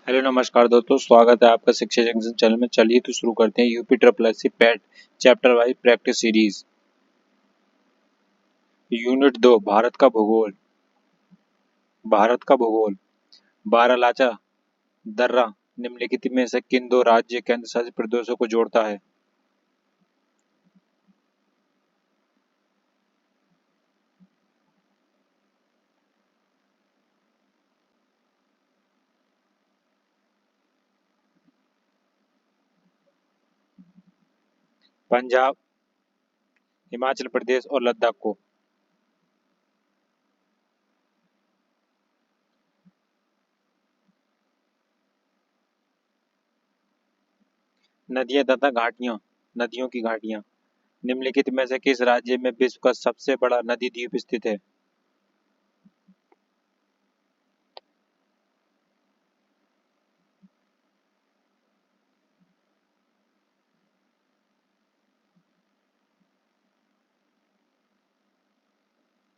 Hello नमस्कार दोस्तों, स्वागत है आपका शिक्षा जंक्शन चैनल में। चलिए तो शुरू करते हैं UP triple S C PET chapter wise practice series. Unit 2 Bharat का भूगोल। भारत का भूगोल। बारालाचा दर्रा निम्नलिखित में से किन दो राज्य केंद्र शासित प्रदेशों को जोड़ता है? पंजाब, हिमाचल प्रदेश और लद्दाख को। नदियां तथा घाटियां। नदियों की घाटियां। निम्नलिखित में से किस राज्य में विश्व का सबसे बड़ा नदी द्वीप स्थित है?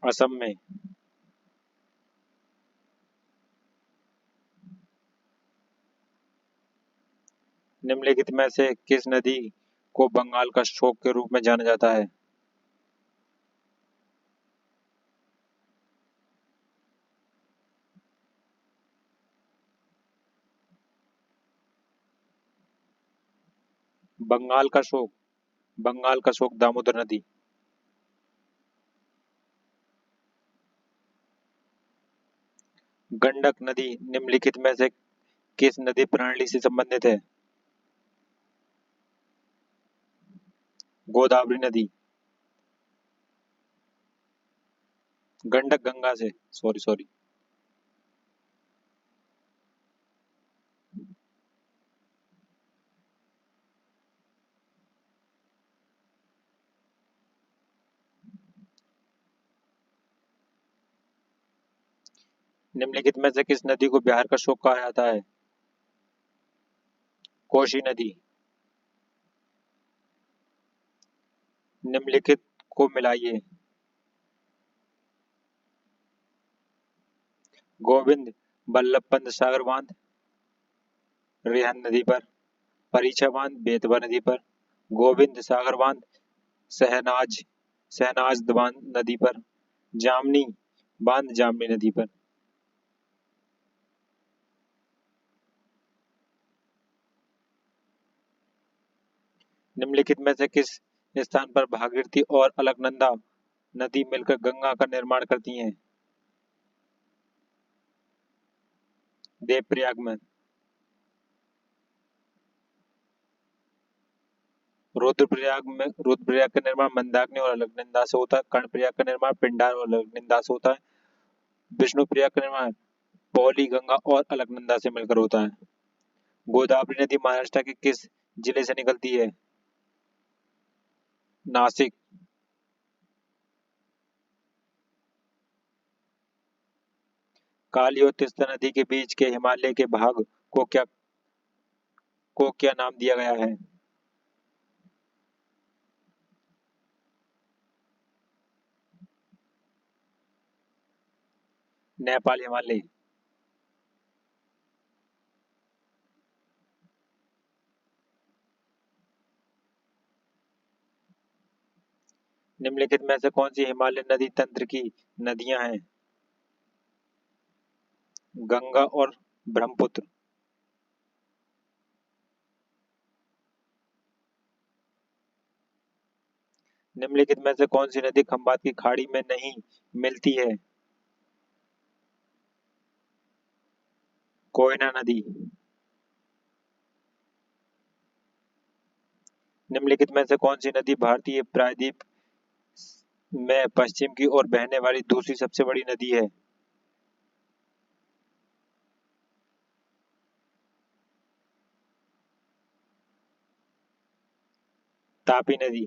असम में। निम्नलिखित में से किस नदी को बंगाल का शोक के रूप में जाना जाता है? बंगाल का शोक। बंगाल का शोक दामोदर नदी। गंडक नदी निम्नलिखित में से किस नदी प्रणाली से संबंधित है? गोदावरी नदी। गंडक गंगा से। Sorry sorry. निम्नलिखित में से किस नदी को बिहार का शोक कहा जाता है? कोसी नदी। निम्नलिखित को मिलाइए। गोविंद बल्लभ पंत सागर बांध रेहन नदी पर। परीक्षा बांध बेतवा नदी पर। गोविंद सागर बांध शहनाज शहनाज बांध नदी पर। जामनी बांध जामनी नदी पर। निम्नलिखित में से किस स्थान पर भागीरथी और अलकनंदा नदी मिलकर गंगा का निर्माण करती हैं? देवप्रयाग में। रुद्रप्रयाग का निर्माण मंदाकिनी और अलकनंदा से होता है। कर्णप्रयाग का निर्माण पिंडार और अलकनंदा से होता है। विष्णुप्रयाग का निर्माण पौली गंगा और अलकनंदा से मिलकर होता है। गोदावरी नदी महाराष्ट्र के किस जिले से निकलती है? नासिक। काली और तीस्ता नदी के बीच के हिमालय के भाग को क्या नाम दिया गया है? नेपाल हिमालय। निम्नलिखित में से कौन सी हिमालय नदी तंत्र की नदियां हैं? गंगा और ब्रह्मपुत्र। निम्नलिखित में से कौन सी नदी खंबात की खाड़ी में नहीं मिलती है? कोयना नदी। निम्नलिखित में से कौन सी नदी भारतीय प्रायद्वीप में पश्चिम की ओर बहने वाली दूसरी सबसे बड़ी नदी है? तापी नदी।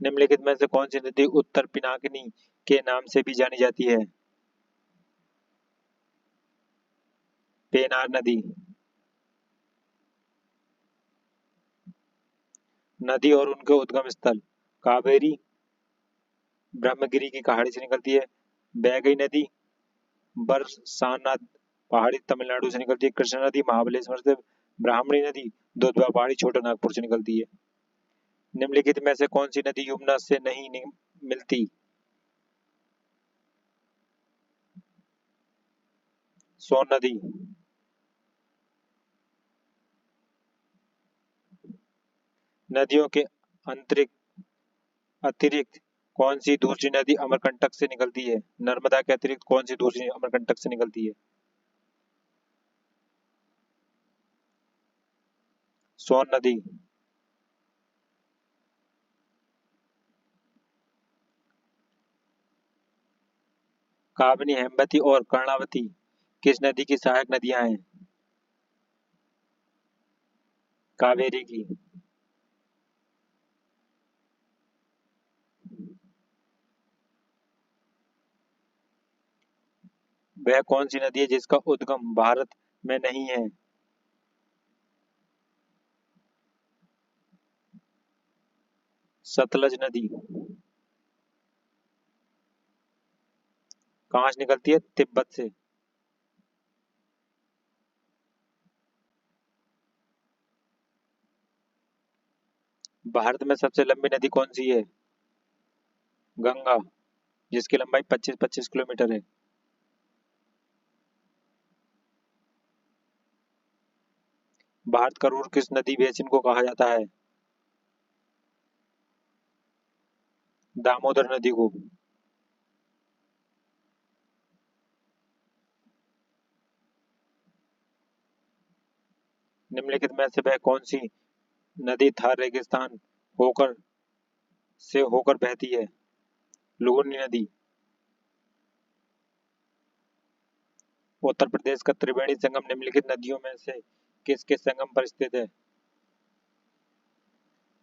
निम्नलिखित में से कौन सी नदी उत्तर पिनाकिनी के नाम से भी जानी जाती है? पेनार नदी। नदी और उनके उद्गम स्थल। कावेरी ब्रह्मगिरी की खाड़ी से निकलती है। बैगई नदी बरसाना पहाड़ी तमिलनाडु से निकलती है। कृष्णा नदी महाबलेश्वर से। ब्राह्मणी नदी दुधवा पहाड़ी छोटा नागपुर से निकलती है। निम्नलिखित में से कौन सी नदी यमुना से नहीं मिलती? सोन नदी। नदियों के अंतरिक्ष अतिरिक्त कौन सी दूसरी नदी अमरकंटक से निकलती है? नर्मदा के अतिरिक्त कौन सी दूसरी अमरकंटक से निकलती है? सोन नदी। काबनी, हेमवती और कर्णावती किस नदी की सहायक नदियां हैं? कावेरी की। वह कौन सी नदी है जिसका उद्गम भारत में नहीं है? सतलज नदी। कहाँ से निकलती है? तिब्बत से। भारत में सबसे लंबी नदी कौन सी है? गंगा, जिसकी लंबाई 25-25 किलोमीटर है। भारत का रूट किस नदी बेसिन को कहा जाता है? दामोदर नदी को। निम्नलिखित में से वह कौन सी नदी थार रेगिस्तान होकर से होकर बहती है? लुगुनी नदी। उत्तर प्रदेश का त्रिवेणी संगम निम्नलिखित नदियों में से किसके संगम पर स्थित है?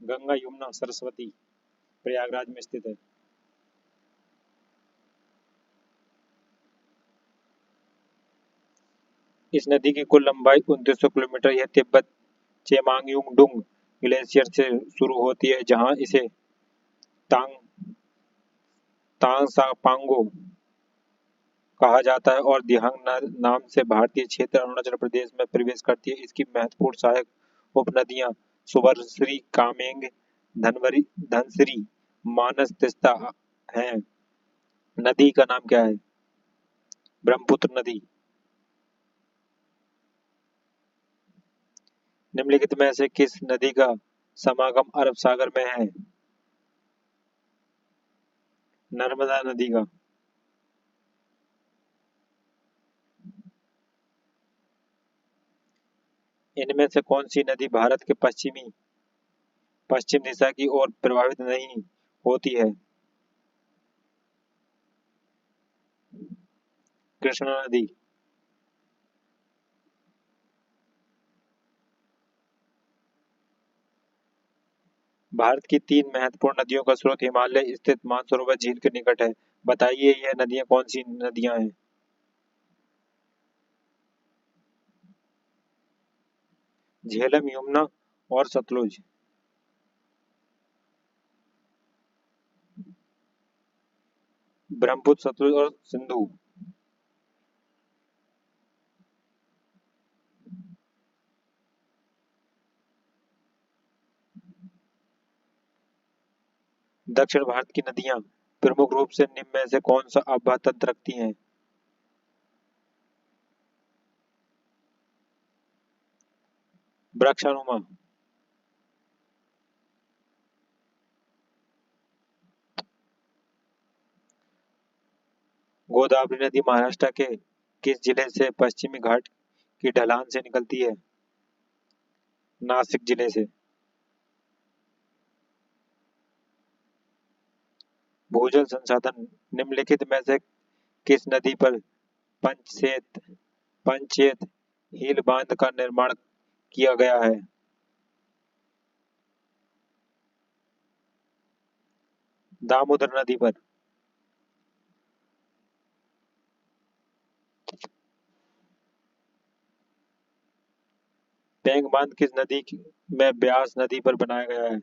गंगा, यमुना, सरस्वती। प्रयागराज में स्थित है। इस नदी की कुल लंबाई 2900 किलोमीटर। यह तिब्बत चेमांगयुंग ग्लेशियर से शुरू होती है, जहां इसे तांग तांगसापांगो कहा जाता है और दिहांग नाम से भारतीय क्षेत्र अरुणाचल प्रदेश में प्रवेश करती है। इसकी महत्वपूर्ण सहायक उपनदियां सुबनसिरी, कामेंग, धनसिरी, मानस, तीस्ता हैं। नदी का नाम क्या है? ब्रह्मपुत्र नदी। निम्नलिखित में से किस नदी का समागम अरब सागर में है? नर्मदा नदी का। इनमें से कौन सी नदी भारत के पश्चिम दिशा की ओर प्रवाहित नहीं होती है? कृष्णा नदी। भारत की तीन महत्वपूर्ण नदियों का स्रोत हिमालय स्थित मानसरोवर झील के निकट है। बताइए यह नदियां कौन सी नदियां हैं? झेलम, यमुना और सतलुज। ब्रह्मपुत्र, सतलुज और सिंधु। दक्षिण भारत की नदियां प्रमुख रूप से निम्न में से कौन सा आबा तंत्र रखती हैं? वृक्षानुमा। गोदावरी नदी महाराष्ट्र के किस जिले से पश्चिमी घाट की ढलान से निकलती है? नासिक जिले से। भूजल संसाधन निम्नलिखित में से किस नदी पर पंचेत पंचेत हील बांध का निर्माण किया गया है? दामोदर नदी पर। पेंग बांध किस नदी में ब्यास नदी पर बनाया गया है?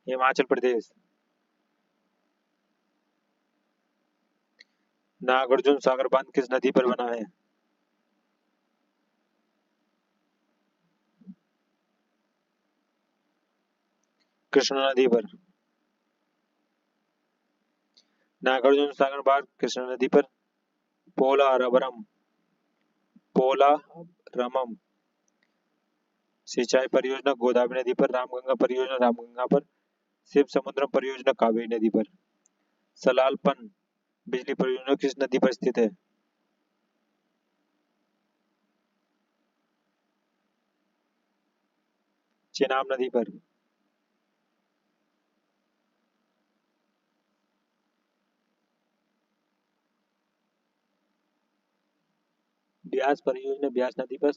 हिमाचल प्रदेश। नागार्जुन सागर बांध किस नदी पर बना है? कृष्णा नदी पर। नागार्जुन सागर बांध कृष्णा नदी पर। पोलारवरम पोलारमम सिंचाई परियोजना गोदावरी नदी पर। रामगंगा परियोजना रामगंगा पर। शिव समुद्रम परियोजना कावेरी नदी पर। सलालपन बिजली परियोजना किस नदी पर स्थित है? चेनाब नदी पर। ब्यास परियोजना ब्यास नदी पर।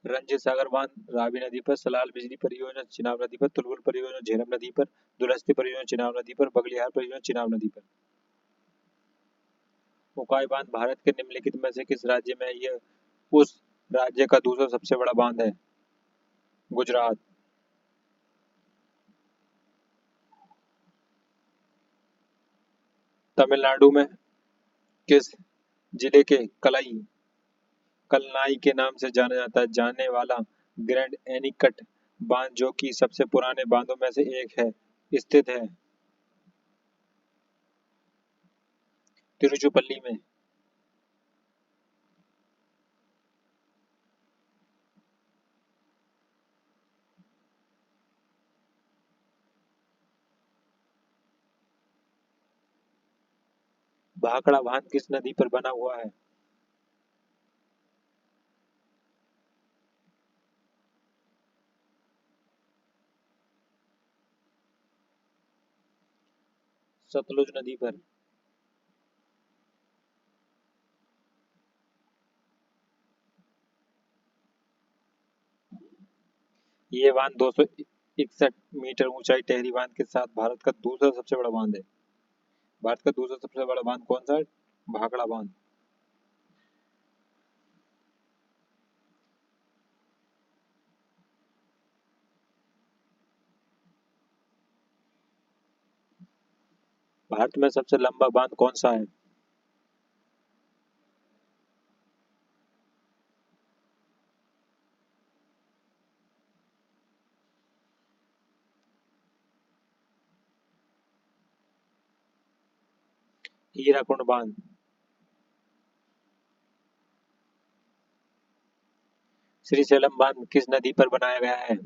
रंजीत सागर बांध रावी नदी पर। सलाल बिजली परियोजना चिनाब नदी पर। तुलबुल परियोजना झेलम नदी पर। दुलस्ती परियोजना चिनाब नदी पर। बगलियार परियोजना चिनाब नदी पर। उकाई बांध भारत के निम्नलिखित में से किस राज्य में है? यह उस राज्य का दूसरा सबसे बड़ा बांध है। गुजरात। तमिलनाडु में किस जिले के कलनाई के नाम से जाने वाला ग्रैंड एनीकट बांध, जो कि सबसे पुराने बांधों में से एक है, स्थित है? तिरुचिरापल्ली में। भाखड़ा बांध किस नदी पर बना हुआ है? सतलुज नदी पर। ये बांध 261 मीटर ऊंचाई टेहरी बांध के साथ भारत का दूसरा सबसे बड़ा बांध है। भारत का दूसरा सबसे बड़ा बांध कौन सा है? भाखड़ा बांध। भारत में सबसे लंबा बांध कौन सा है? हीराकुंड बांध। श्रीशैलम बांध किस नदी पर बनाया गया है?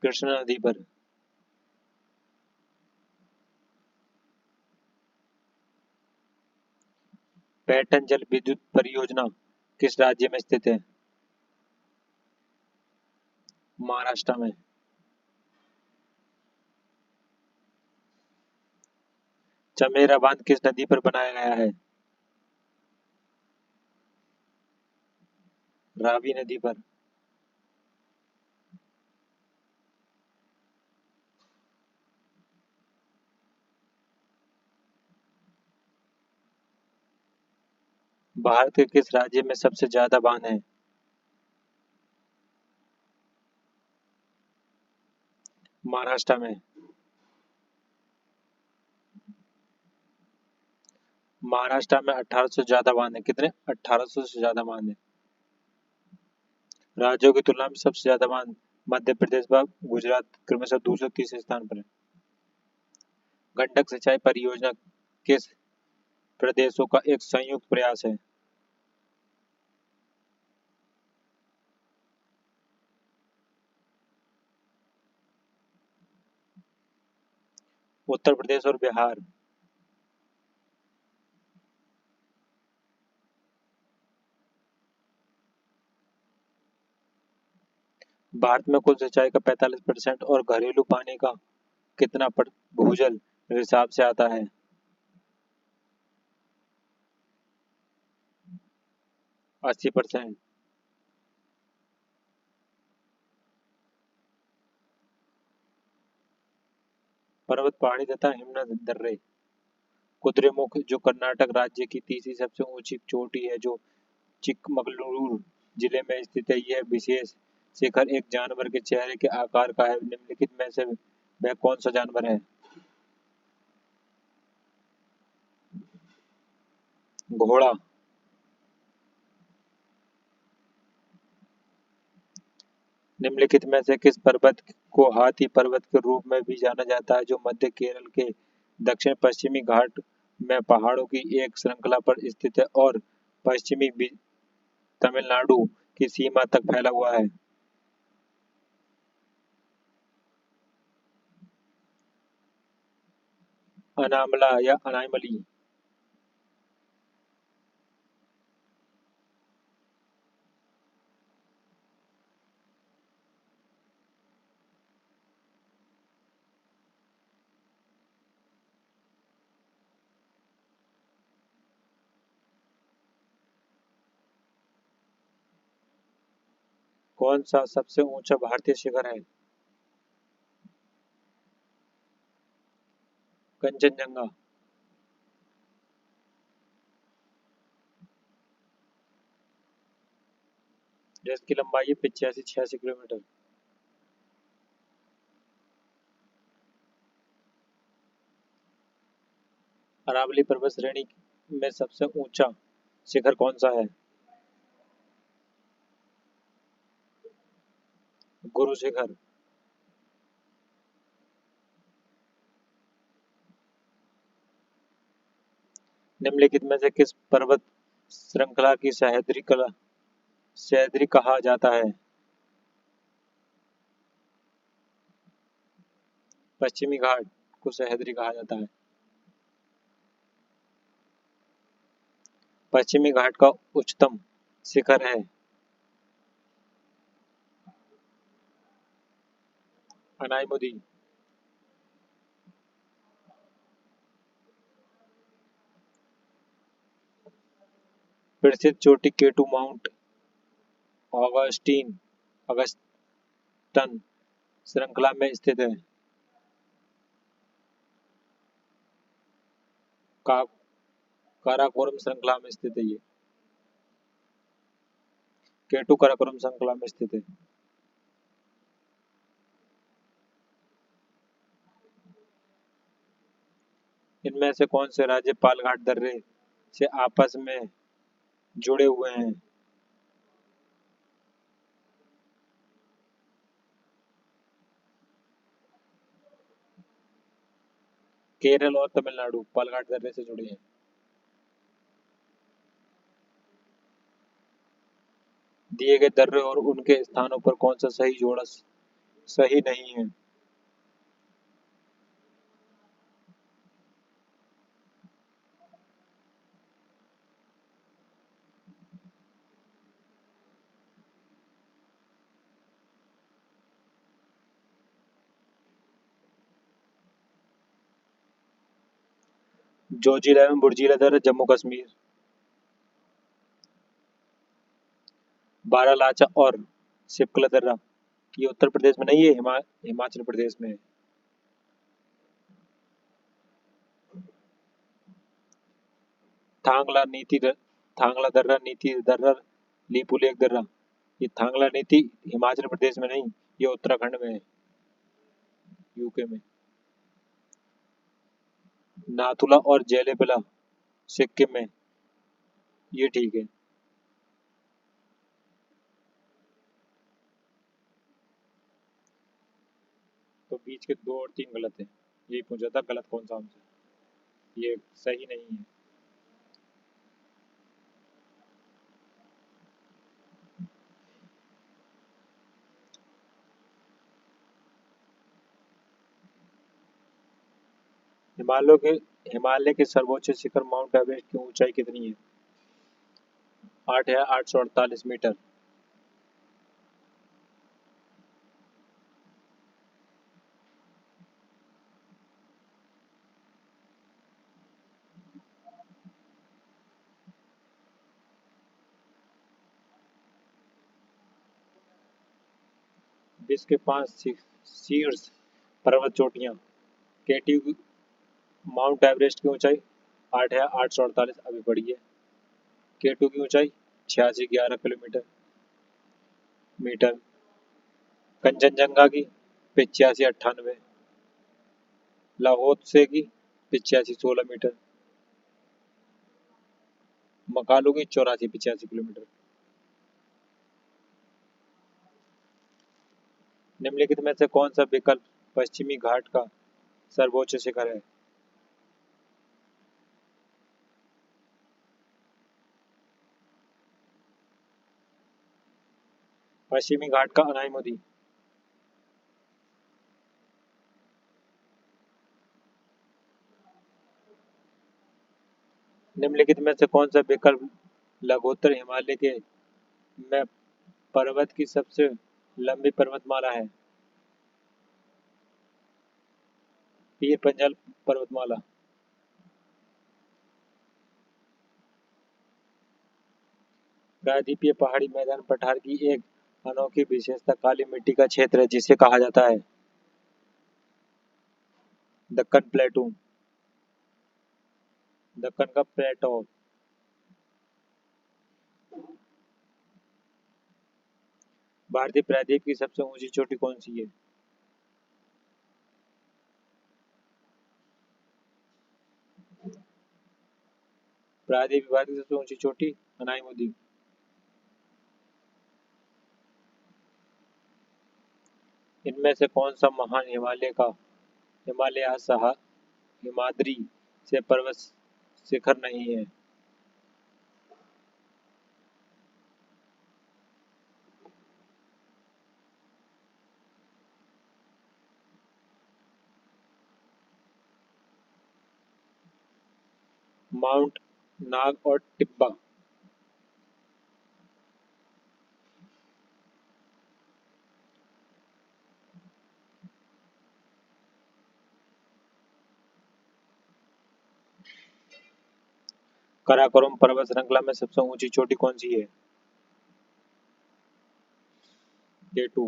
कृष्णा नदी पर। पैटर्न जल विद्युत परियोजना किस राज्य में स्थित है? महाराष्ट्र में। चमेरा बांध किस नदी पर बनाया गया है? रावी नदी पर। भारत के किस राज्य में सबसे ज्यादा बांध है? महाराष्ट्र में। महाराष्ट्र में 1800 से ज्यादा बांध है। कितने? 1800 से ज्यादा बांध है। राज्यों की तुलना में सबसे ज्यादा बांध मध्य प्रदेश व गुजरात क्रमशः दूसरे तीसरे स्थान पर है। गंडक सिंचाई परियोजना किस प्रदेशों का एक संयुक्त प्रयास है? उत्तर प्रदेश और बिहार। भारत में कुल सिंचाई का 45% और घरेलू पानी का कितना भूजल हिसाब से आता है? 80%। पर्वत पहाड़ी तथा हिमनद दर्रे। कुद्रेमुख जो कर्नाटक राज्य की तीसरी सबसे ऊंची चोटी है, जो चिकमगलूर जिले में स्थित है। यह विशेष शिखर एक जानवर के चेहरे के आकार का है। निम्नलिखित में से वह कौन सा जानवर है? घोड़ा। निम्नलिखित में से किस पर्वत को हाथी पर्वत के रूप में भी जाना जाता है, जो मध्य केरल के दक्षिण पश्चिमी घाट में पहाड़ों की एक श्रृंखला पर स्थित है और पश्चिमी तमिलनाडु की सीमा तक फैला हुआ है? अनामला या अनायमली। कौन सा सबसे ऊंचा भारतीय शिखर है? कंचनजंगा। जिसकी लंबाई है 85-86 किलोमीटर। अरावली पर्वत श्रेणी में सबसे ऊंचा शिखर कौन सा है? गुरु शिखर। निम्नलिखित में से किस पर्वत श्रृंखला की सह्याद्री कहा जाता है? पश्चिमी घाट को सह्याद्री कहा जाता है। पश्चिमी घाट का उच्चतम शिखर है अनायमुदी। प्रसिद्ध चोटी केटू माउंट ऑगस्टीन अगस्टन श्रृंखला में स्थित है। का काराकोरम श्रृंखला में स्थित है ये। केटू काराकोरम श्रृंखला में स्थित है। इनमें से कौन से राज्य पालघाट दर्रे से आपस में जुड़े हुए हैं? केरल और तमिलनाडु पालघाट दर्रे से जुड़े हैं। दिए गए दर्रे और उनके स्थानों पर कौन सा सही जोड़ा सही नहीं है? जोजिला एवं बुर्जिला दर्रा जम्मू कश्मीर। बारालाचा और सिपकला दर्रा ये उत्तर प्रदेश में नहीं है, हिमाचल प्रदेश में है। थांगला दर्रा नीति दर्रा लीपुलेख दर्रा। ये थांगला नीति हिमाचल प्रदेश में नहीं, ये उत्तराखंड में है, यूके में। नाथुला और जेलेबला सिक्किम में। ये ठीक है। तो बीच के दो और तीन गलत है। यही पूछा था गलत कौन सा हमसे। ये सही नहीं है। हिमालय के हिमालय के सर्वोच्च शिखर माउंट एवरेस्ट की ऊंचाई कितनी है? 8,848 मीटर। विश्व के 5 शीर्ष पर्वत चोटियां। केटीयू माउंट एवरेस्ट की ऊंचाई 8,848 अभी बढ़ी है। केटू की ऊंचाई 8611 किलोमीटर। मीटर। कंचनजंगा की 85-98। लाहौल की 85-16 मीटर। मकालू की 84-85 किलोमीटर। निम्नलिखित में से कौन सा विकल्प पश्चिमी घाट का सर्वोच्च शिखर है? पश्चिमी घाट का अनाईमुदी। निम्नलिखित में से कौन सा विकल्प लघुत्तर हिमालय के में पर्वत की सबसे लंबी पर्वतमाला है? पीर पंजाल पर्वतमाला। प्रायद्वीपीय पहाड़ी मैदान पठार की एक अनोखी विशेषता काली मिट्टी का क्षेत्र है जिसे कहा जाता है दक्कन प्लेटू। दक्कन का प्लेटो। भारतीय प्रायद्वीप की सबसे ऊंची चोटी कौन सी है? प्रायद्वीप भारत की सबसे ऊंची चोटी अनाईमुदी। इनमें से कौन सा महान हिमालय सहा हिमाद्री से पर्वत शिखर नहीं है? माउंट नाग और टिब्बा। काराकोरम पर्वत श्रृंखला में सबसे ऊंची चोटी कौन सी है? केटू।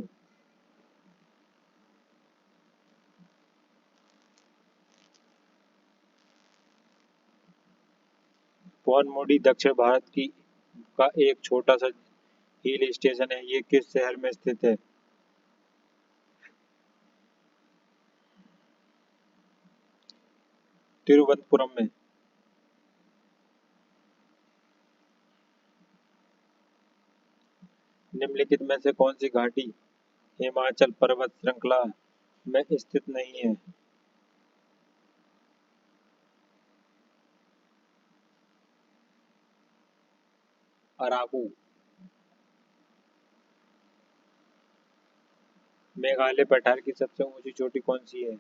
पौनमुडी दक्षिण भारत की का एक छोटा सा हिल स्टेशन है। ये किस शहर में स्थित है? तिरुवनंतपुरम में। निम्नलिखित में से कौन सी घाटी हिमाचल पर्वत श्रृंखला में स्थित नहीं है? अराकू। मेघालय पठार की सबसे ऊंची चोटी कौन सी है?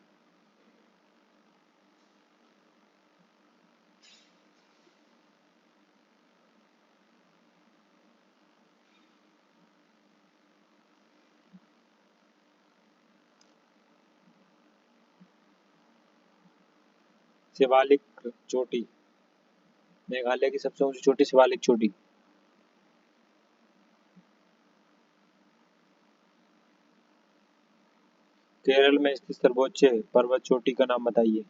शिवालिक चोटी। मेघालय की सबसे ऊंची चोटी शिवालिक चोटी। केरल में स्थित सर्वोच्च पर्वत चोटी का नाम बताइए।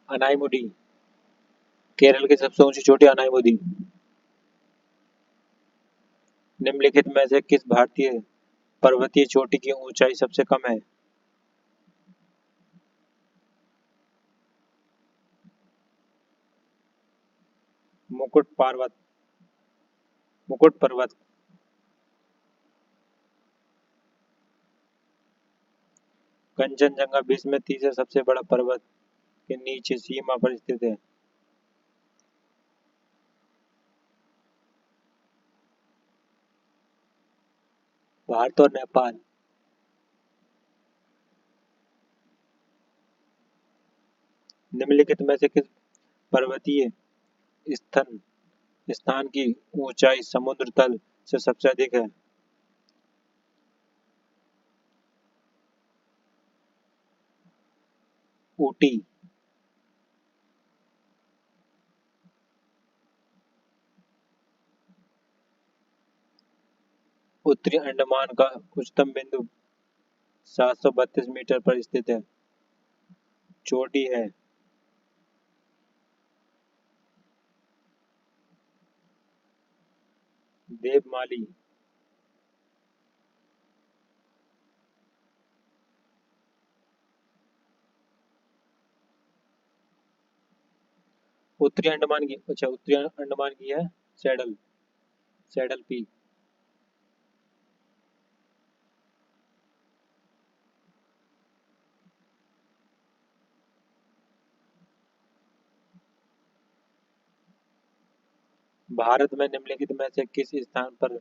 अनाईमुडी। केरल की सबसे ऊंची चोटी अनाईमुदी। निम्नलिखित में से किस भारतीय पर्वतीय चोटी की ऊंचाई सबसे कम है? मुकुट पर्वत। मुकुट पर्वत। कंचनजंगा विश्व में तीसरा सबसे बड़ा पर्वत के नीचे सीमा पर स्थित है। भारत और नेपाल। निम्नलिखित में से किस पर्वतीय स्थन स्थान की ऊंचाई समुद्र तल से सबसे अधिक है? ऊटी। उत्तरी अंडमान का उच्चतम बिंदु 732 मीटर पर स्थित है। चोटी है। देवमाली। उत्तरी अंडमान की, अच्छा उत्तरी अंडमान की है सैडल, सैडल पीक। भारत में निम्नलिखित में से किस स्थान पर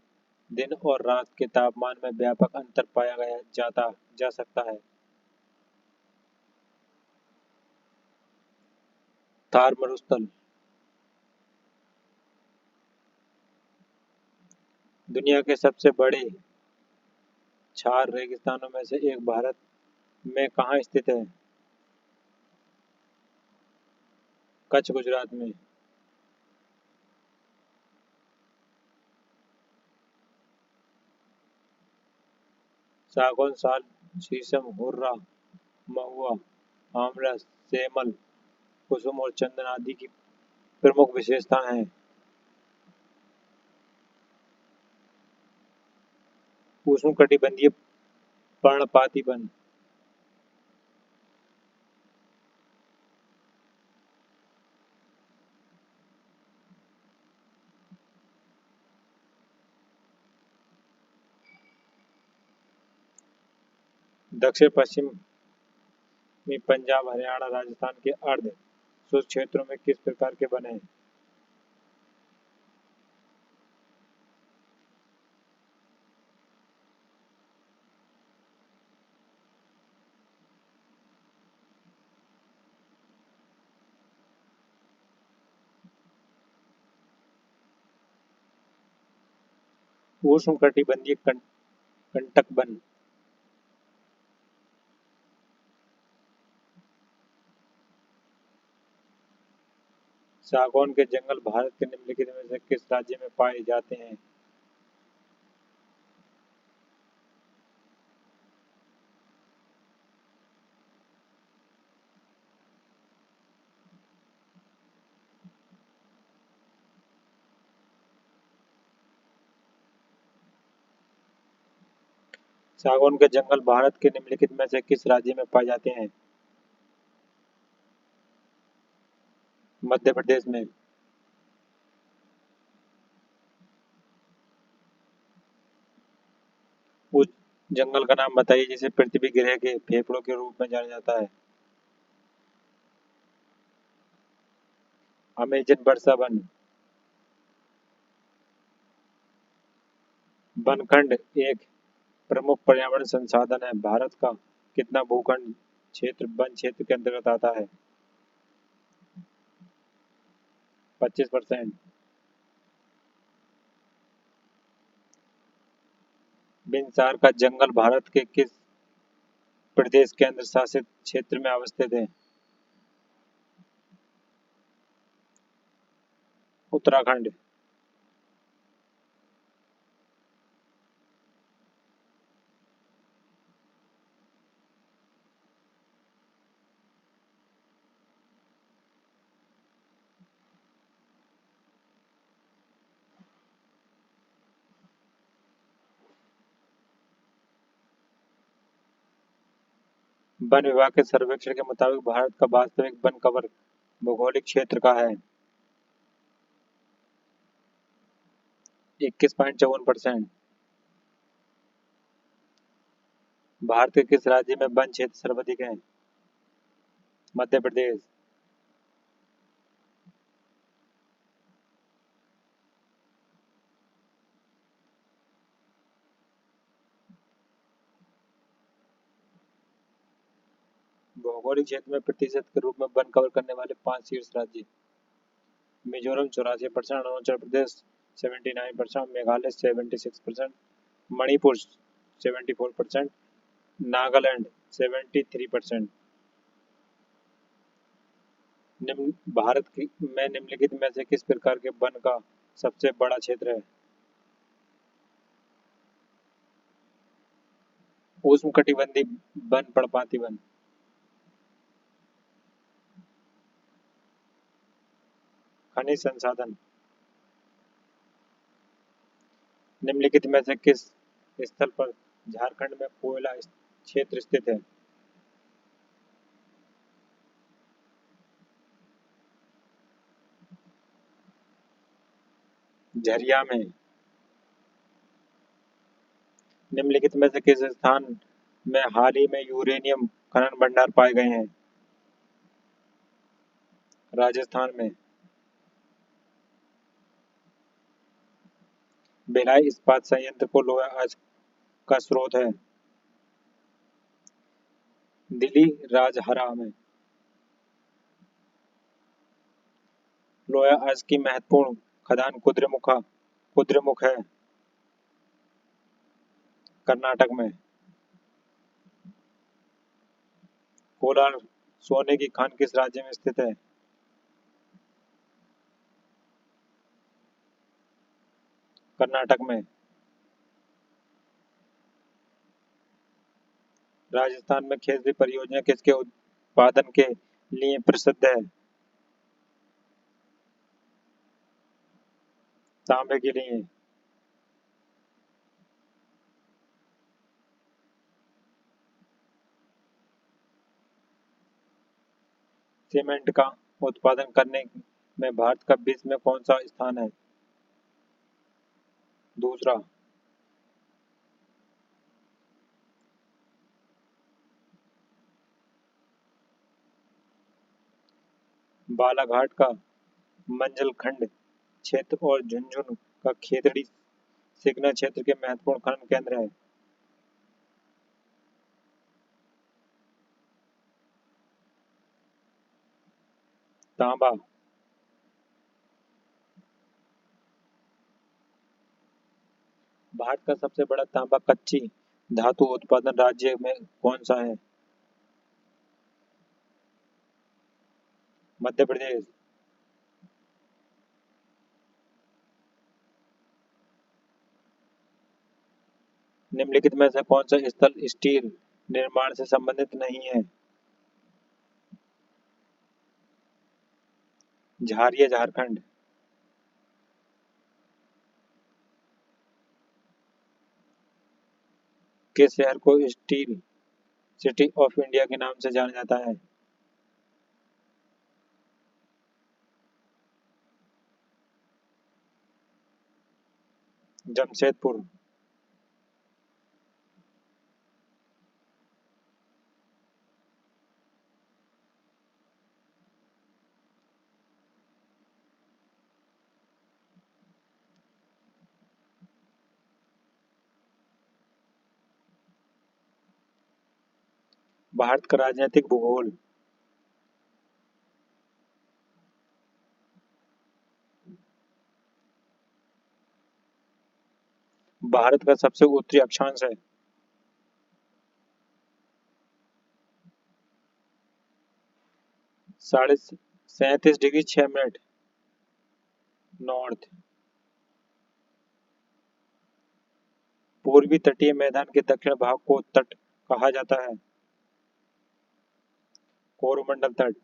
दिन और रात के तापमान में व्यापक अंतर पाया गया जाता जा सकता है? थार मरुस्थल। दुनिया के सबसे बड़े छार रेगिस्तानों में से एक भारत में कहाँ स्थित है? कच्छ, गुजरात में। सागौन, साल, शीशम, हुर्रा, महुआ, आंवला, सेमल, कुसुम और चंदन आदि की प्रमुख विशेषताएं हैं। उष्णकटिबंधीय पर्णपाती वन। दक्षिण पश्चिमी पंजाब, हरियाणा, राजस्थान के अर्ध शुष्क क्षेत्रों में किस प्रकार के वन हैं? उष्णकटिबंधीय कंटक वन। सागौन के जंगल भारत के निम्नलिखित में से किस राज्य में पाए जाते हैं? सागौन के जंगल भारत के निम्नलिखित में से किस राज्य में पाए जाते हैं? मध्य प्रदेश में। उस जंगल का नाम बताइए जिसे पृथ्वी ग्रह के फेफड़ों के रूप में जाना जाता है। अमेजन वर्षा वन। वनखंड एक प्रमुख पर्यावरण संसाधन है। भारत का कितना भूखंड क्षेत्र वन क्षेत्र के अंतर्गत आता है? 25%। बिनसार का जंगल भारत के किस प्रदेश केंद्र शासित क्षेत्र में अवस्थित है? उत्तराखंड। वन विभाग के सर्वेक्षण के मुताबिक भारत का वास्तविक वन कवर भौगोलिक क्षेत्र का है 21.54%। भारत के किस राज्य में वन क्षेत्र सर्वाधिक है? मध्य प्रदेश। भौगोलिक क्षेत्र में प्रतिशत के रूप में वन कवर करने वाले 5 शीर्ष राज्य। मिजोरम 84%, अरुणाचल प्रदेश 79%, मेघालय 76%, मणिपुर 74%, नागालैंड 73%। भारत की में निम्नलिखित में से किस प्रकार के वन का सबसे बड़ा क्षेत्र है? उष्णकटिबंधीय वन, पर्णपाती वन। खनिज संसाधन। निम्नलिखित में से किस स्थल पर झारखंड में कोयला क्षेत्र स्थित है? झरिया में। निम्नलिखित में से किस स्थान में हाल ही में यूरेनियम खनन भंडार पाए गए हैं? राजस्थान में। भिलाई इस्पात संयंत्र को लोहा आज का स्रोत है? दिल्ली राजहरा में। लोहा आज की महत्वपूर्ण खदान कुद्रेमुख है? कर्नाटक में। कोलार सोने की खान किस राज्य में स्थित है? कर्नाटक में। राजस्थान में खेजड़ी परियोजना किसके उत्पादन के लिए प्रसिद्ध है? तांबे के लिए। सीमेंट का उत्पादन करने में भारत का विश्व में कौन सा स्थान है? दूसरा। बालाघाट का मंजलखंड क्षेत्र और झुंझुनू का खेतड़ी सिकना क्षेत्र के महत्वपूर्ण खनन केंद्र है। तांबा। भारत का सबसे बड़ा तांबा कच्ची धातु उत्पादन राज्य में कौन सा है? मध्य प्रदेश। निम्नलिखित में से कौन सा स्थल स्टील निर्माण से संबंधित नहीं है? झारिया झारखंड। किस शहर को स्टील सिटी ऑफ इंडिया के नाम से जाना जाता है? जमशेदपुर। भारत का राजनीतिक भूगोल। भारत का सबसे उत्तरी अक्षांश है? 37°6'। नॉर्थ। पूर्वी तटीय मैदान के दक्षिण भाग को तट कहा जाता है? कोरोमंडल तट।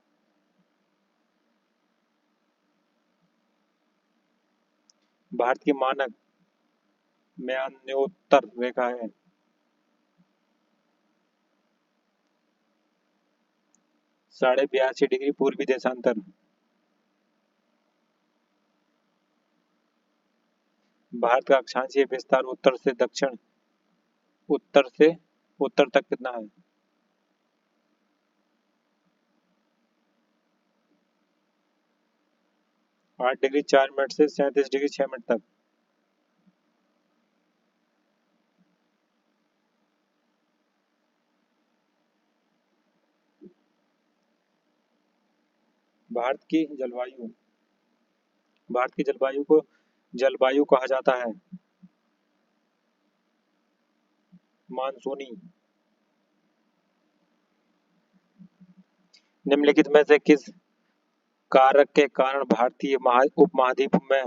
भारत की मानक म्यानोत्तर रेखा है? 82.5 डिग्री पूर्वी देशांतर। भारत का अक्षांशीय विस्तार उत्तर से उत्तर तक कितना है? 8°4' से 37°6' तक। भारत की जलवायु भारत की जलवायु को जलवायु कहा जाता है? मानसूनी। निम्नलिखित में से किस कारक के कारण भारतीय उपमहाद्वीप में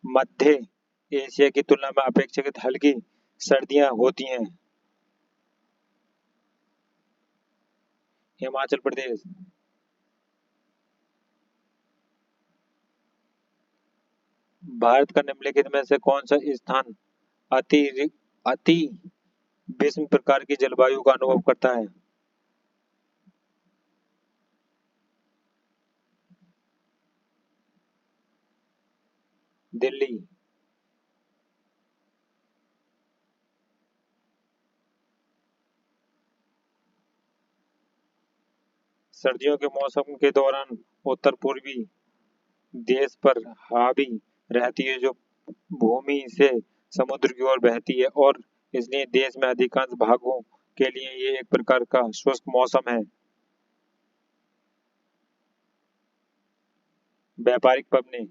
मध्य एशिया की तुलना में अपेक्षाकृत हल्की सर्दियां होती हैं? हिमाचल प्रदेश। भारत का निम्नलिखित में से कौन सा स्थान अति अति विषम प्रकार की जलवायु का अनुभव करता है? दिल्ली। सर्दियों के मौसम के दौरान उत्तर पूर्वी देश पर हावी रहती है जो भूमि से समुद्र की ओर बहती है और इसलिए देश में अधिकांश भागों के लिए ये एक प्रकार का शुष्क मौसम है। व्यापारिक पबनी।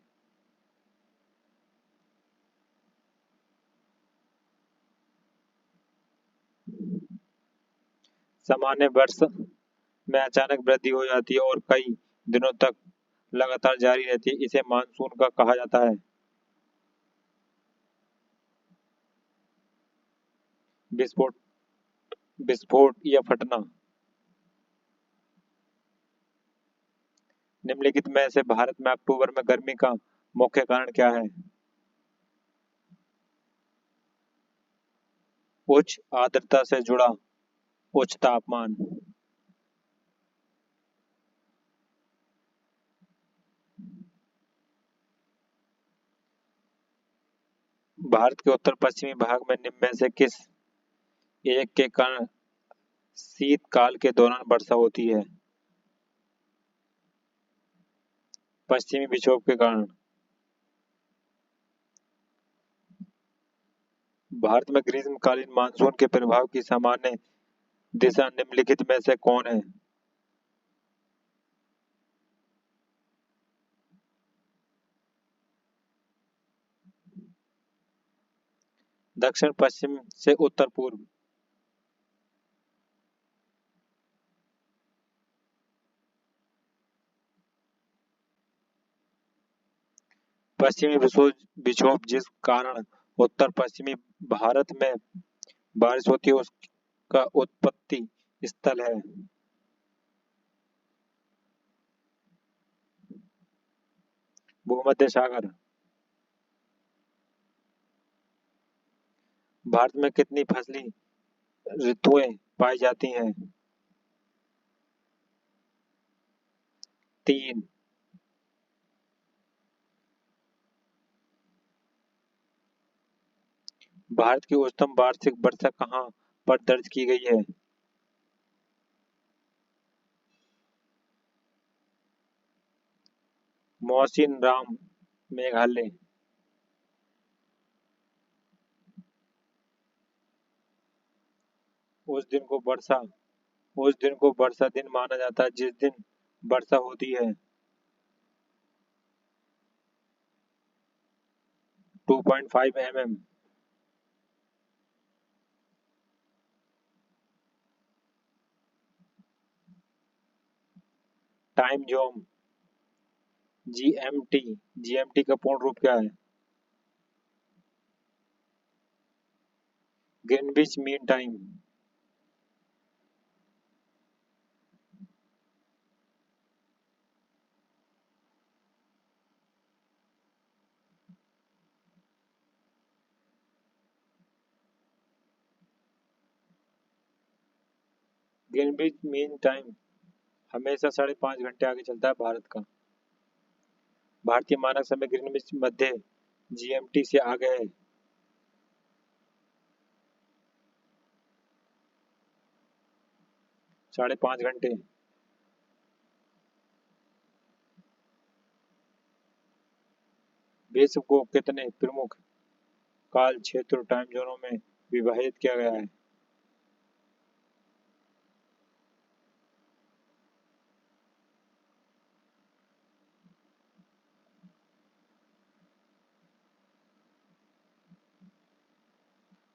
सामान्य वर्ष में अचानक वृद्धि हो जाती है और कई दिनों तक लगातार जारी रहती है, इसे मानसून का कहा जाता है। विस्फोट। विस्फोट या फटना। निम्नलिखित में से भारत में अक्टूबर में गर्मी का मुख्य कारण क्या है? उच्च आर्द्रता से जुड़ा उच्च तापमान। भारत के उत्तर पश्चिमी भाग में निम्न में से किस एक के कारण शीतकाल के दौरान वर्षा होती है? पश्चिमी विक्षोभ के कारण। भारत में ग्रीष्मकालीन मानसून के प्रभाव की सामान्य दिशा निम्नलिखित में से कौन है? दक्षिण पश्चिम से उत्तर पूर्व। पश्चिमी विक्षोभ जिस कारण उत्तर पश्चिमी भारत में बारिश होती है उसका उत्पत्ति स्थल है। भूमध्य सागर। भारत में कितनी फसली ऋतुएं पाई जाती हैं? 3। भारत की उच्चतम वार्षिक वर्षा कहाँ पर दर्ज की गई है? मौसिन राम, मेघालय। उस दिन को वर्षा उस दिन को वर्षा दिन माना जाता है जिस दिन वर्षा होती है। 2.5 mm। Time zone. GMT. GMT का पूर्ण रूप क्या है? Greenwich mean time. Greenwich mean time हमेशा 5.5 घंटे आगे चलता है भारत का। भारतीय मानक समय ग्रीनविच मध्य जीएमटी से आगे है। 5.5 घंटे। विश्व को कितने प्रमुख काल क्षेत्र टाइम जोनों में विभाजित किया गया है?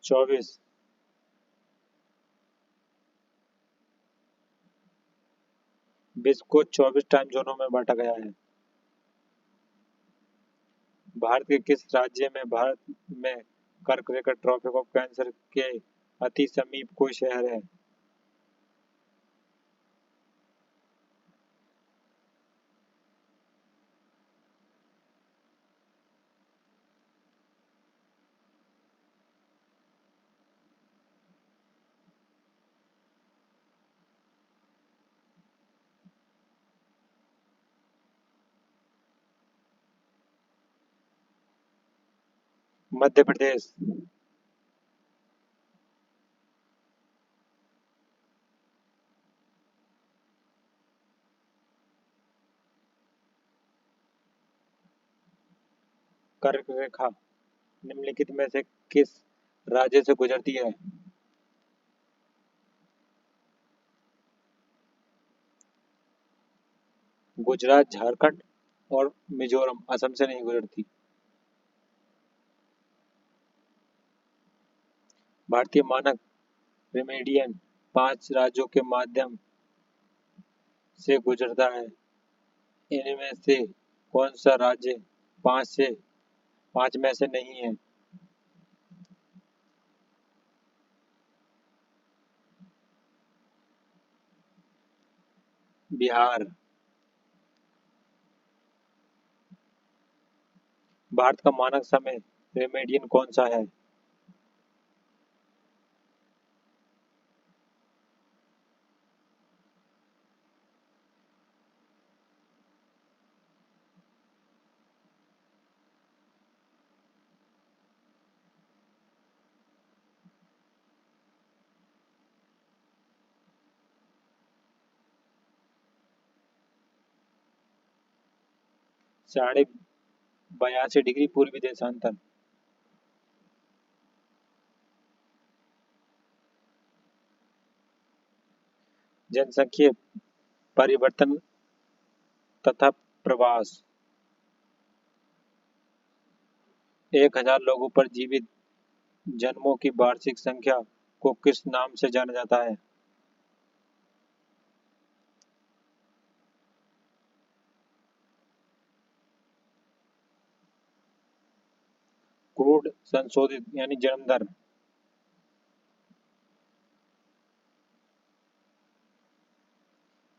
24। विश्व को 24 टाइम जोनों में बांटा गया है। भारत के किस राज्य में भारत में कर्क रेखा ट्रॉपिक ऑफ कैंसर के अति समीप कोई शहर है? मध्य प्रदेश। कर्क रेखा निम्नलिखित में से किस राज्य से गुजरती है? गुजरात, झारखंड और मिजोरम, असम से नहीं गुजरती। भारतीय मानक रेमेडियन 5 राज्यों के माध्यम से गुजरता है। इनमें से कौन सा राज्य 5 में से नहीं है? बिहार। भारत का मानक समय रेमेडियन कौन सा है? साढ़े 82 डिग्री पूर्वी देशांतर। जनसंख्या परिवर्तन तथा प्रवास। 1000 लोगों पर जीवित जन्मों की वार्षिक संख्या को किस नाम से जाना जाता है? क्रूड संशोधित यानी जन्म दर।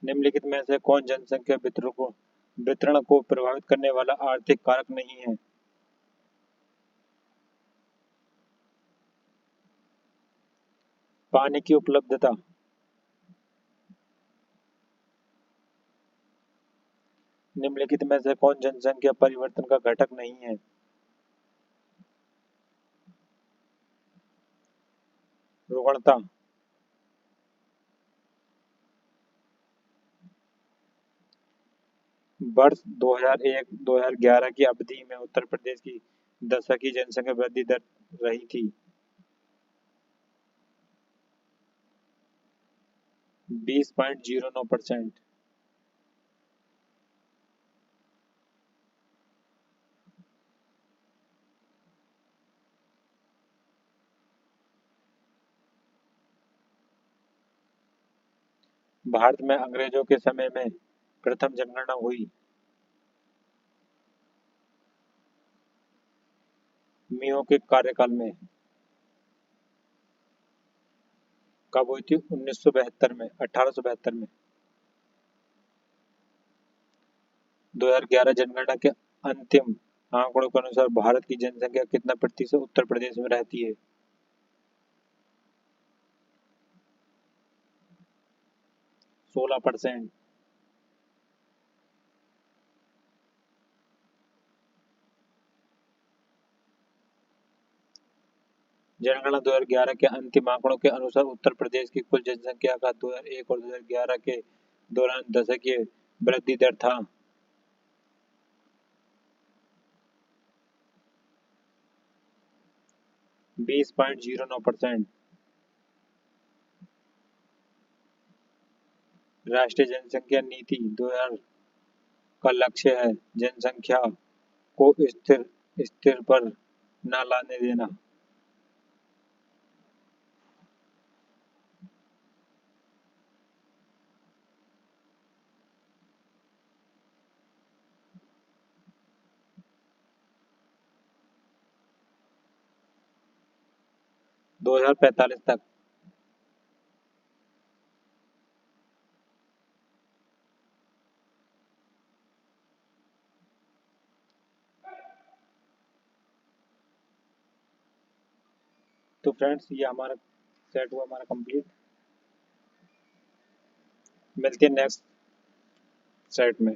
निम्नलिखित में से कौन जनसंख्या वितरण को प्रभावित करने वाला आर्थिक कारक नहीं है? पानी की उपलब्धता। निम्नलिखित में से कौन जनसंख्या परिवर्तन का घटक नहीं है? रुग्णता। वर्ष 2001-2011 की अवधि में उत्तर प्रदेश की दशकीय जनसंख्या वृद्धि दर रही थी 20.09%। भारत में अंग्रेजों के समय में प्रथम जनगणना हुई मियो के कार्यकाल में। कब हुई थी? 1972 में, 1872 में। 2011 जनगणना के अंतिम आंकड़ों के अनुसार भारत की जनसंख्या कितना प्रतिशत उत्तर प्रदेश में रहती है? 16%। जनगणना 2011 के अंतिम आंकड़ों के अनुसार उत्तर प्रदेश की कुल जनसंख्या का 2001 और 2011 के दौरान दशकीय वृद्धि दर था 20.09%। राष्ट्रीय जनसंख्या नीति 2000 का लक्ष्य है जनसंख्या को स्थिर पर न लाने देना। दो हजार 45 तक। तो फ्रेंड्स ये हमारा सेट हुआ हमारा कंप्लीट। मिलते हैं नेक्स्ट सेट में।